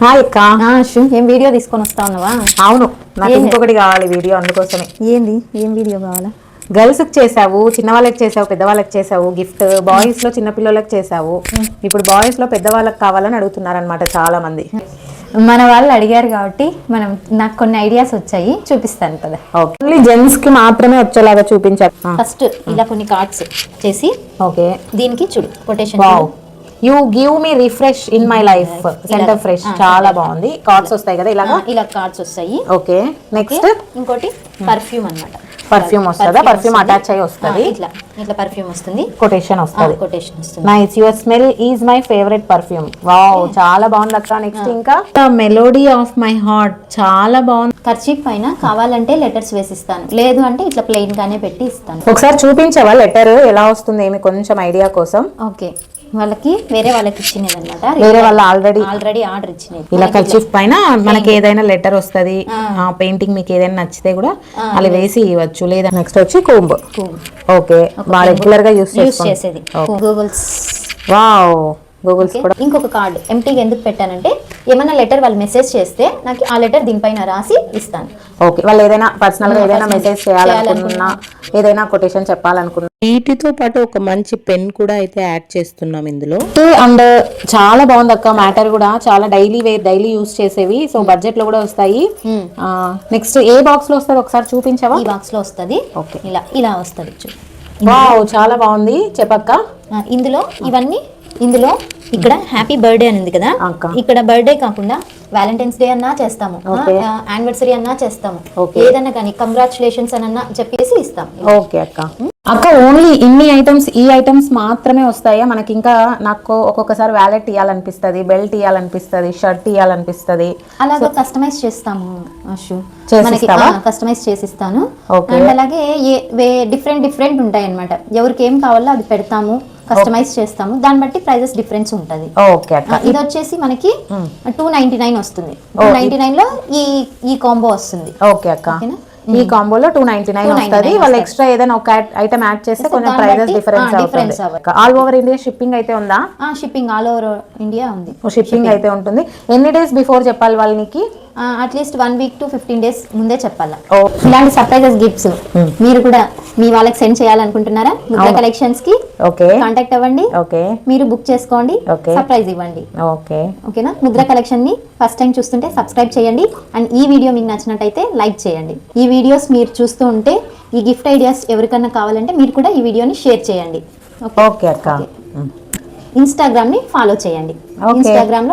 Hi అక్క. ఏం video తీసుకొని వస్తా ఉన్నావా? అవును, నాకు ఇంకొకటి కావాలి వీడియో, అందుకోసమే. ఏం వీడియో కావాలా? గర్ల్స్ కి చేసావు, చిన్న వాళ్ళకి చేసావు, పెద్దవాళ్ళకి చేసావు గిఫ్ట్. బాయ్స్ లో చిన్న పిల్లలకి చేసావు, ఇప్పుడు బాయ్స్ లో పెద్దవాళ్ళకి కావాలని అడుగుతున్నారు అనమాట చాలా మంది. మన వాళ్ళు అడిగారు కాబట్టి నాకు కొన్ని ఐడియాస్ వచ్చాయి, చూపిస్తాను కదా. ఓన్లీ జెంట్స్ కి మాత్రమే వచ్చేలాగా చూపించారు. ఫస్ట్ ఇలా కొన్ని కార్డ్స్ చేసి ఓకే, దీనికి చూడు quotation. You give me refresh in my life, centre fresh. చాలా బాగుంది. కార్డ్స్ వస్తాయి కదా ఇలా కార్డ్స్ వస్తాయి. ఓకే, నెక్స్ట్ ఇంకోటి పర్ఫ్యూమ్ అన్నమాట. పర్ఫ్యూమ్ వస్తుందా? పర్ఫ్యూమ్ అటాచ్ అయ్యి వస్తుంది. ఇట్లా పర్ఫ్యూమ్ వస్తుంది, కొటేషన్ వస్తుంది. కొటేషన్ వస్తుంది. Nice, your smell is my favourite perfume. Wow, చాలా బాగుంది అక్క. నెక్స్ట్ ఇంకా మెలోడీ ఆఫ్ మై హార్ట్, చాలా బాగుంది. కర్చీఫ్ పైన కావాలంటే లెటర్స్ వేసిస్తాను, లేదు అంటే ఇట్లా ప్లెయిన్ గానే పెట్టి ఇస్తాను. ఒకసారి చూపించవా లెటర్ ఎలా వస్తుంది, ఏమి కొంచెం ఐడియా కోసం. ఓకే, వేరే వాళ్ళకి ఇచ్చినది అనమాట. వేరే వాళ్ళ ఆల్రెడీ ఆర్డర్ ఇచ్చినది. ఇలా కర్చీఫ్ పైన మనకి ఏదైనా లెటర్ వస్తుంది. పెయింటింగ్ మీకు ఏదైనా నచ్చితే కూడా అలా వేసి ఇవ్వచ్చు. లేదా నెక్స్ట్ వచ్చి కోంబ్. ఓకే, బాగా రెగ్యులర్ గా యూస్ చేసేది. గూగుల్స్. వావ్, గూగుల్స్ కూడా. ఇంకొక కార్డు ఎంటీగా ఎందుకు పెట్టానంటే, ఏమైనా లెటర్ వాళ్ళు మెసేజ్ చేస్తే నాకు ఆ లెటర్ దీనిపైన రాసి ఇస్తాను. ఓకే, వాళ్ళు ఏదైనా పర్సనల్ గా ఏదైనా మెసేజ్ చేయాలనుకున్నా, ఏదైనా కొటేషన్ చెప్పాలనుకున్నా. వీటితో పాటు ఒక మంచి పెన్ కూడా అయితే యాడ్ చేస్తున్నాం ఇందులో. అండ్ చాలా బాగుంది అక్క. మ్యాటర్ కూడా చాలా డైలీ యూస్ చేసేవి. సో బడ్జెట్ లో కూడా వస్తాయి. నెక్స్ట్ ఏ బాక్స్ లో వస్తుంది ఒకసారి చూపించవా? ఈ బాక్స్ లో వస్తుంది. ఓకే, ఇలా వస్తుంది. వావ్, చాలా బాగుంది. చెప్పక్క. ఇందులో ఇక్కడ హ్యాపీ బర్త్డే అని ఉంది కదా, ఇక్కడ బర్త్డే కాకుండా వ్యాలంటైన్స్ డే అన్నా చేస్తాము, యానివర్సరీ అన్నా చేస్తాము, ఏదన్నా కానీ కంగ్రాచులేషన్స్ అన్నా చెప్పేసి ఇస్తాం. ఓకే అక్క, ఓన్లీ ఇన్ని ఐటమ్స్, ఈ ఐటమ్స్ మాత్రమే వస్తాయా మనకి? ఇంకా నాకు ఒక్కొక్కసారి వ్యాలెట్ ఇవ్వాలనిపిస్తుంది, బెల్ట్ ఇవ్వాలనిపిస్తుంది, షర్ట్ ఇవ్వాలనిపిస్తుంది. అలాగే కస్టమైజ్ చేస్తాము. కస్టమైజ్ చేసిస్తాను. అండ్ అలాగే డిఫరెంట్ ఉంటాయి అనమాట. ఎవరికి ఏం కావాలో అది పెడతాము, కస్టమైజ్ చేస్తాము. దాన్ని బట్టి ప్రైజెస్ డిఫరెన్స్ ఉంటది. ఇది వచ్చేసి మనకి 299 వస్తుంది. 299 లో ఈ కాంబో వస్తుంది. ఓకే అక్క, ఈ కాంబోలో 299 వస్తుంది. వాళ్ళు ఎక్స్ట్రా ఏదైనా ఒక ఐటమ్ యాడ్ చేస్తే కొంచెం prices difference. All over India shipping అయితే ఉందా? షిప్పింగ్ ఆల్ ఓవర్ ఇండియా ఉంది. షిప్పింగ్ అయితే ఉంటుంది. ఎన్ని డేస్ బిఫోర్ చెప్పాలి వాళ్ళకి? అట్లీస్ట్ 1 వీక్ to 15 days ముందే చెప్పాలా. ఇలాంటి సర్ప్రైజెస్ గిఫ్ట్స్ మీరు కూడా మీ వాళ్ళకి సెండ్ చేయాలనుకుంటున్నారా? ముద్ర కలెక్షన్స్ కి కాంటాక్ట్ అవ్వండి. మీరు బుక్ చేసుకోండి, సర్ప్రైజ్ ఇవ్వండి. ఓకేనా? ముద్ర కలెక్షన్ ని ఫస్ట్ టైం చూస్తుంటే సబ్స్క్రైబ్ చేయండి. అండ్ ఈ వీడియో మీకు నచ్చినట్టయితే లైక్ చేయండి. ఈ వీడియోస్ మీరు చూస్తూ ఉంటే ఈ గిఫ్ట్ ఐడియాస్ ఎవరికన్నా కావాలంటే మీరు కూడా ఈ వీడియోని షేర్ చేయండి. ఓకే అక్క. ఇన్స్టాగ్రామ్ ని ఫాలో చేయండి. ఇన్స్టాగ్రామ్ లో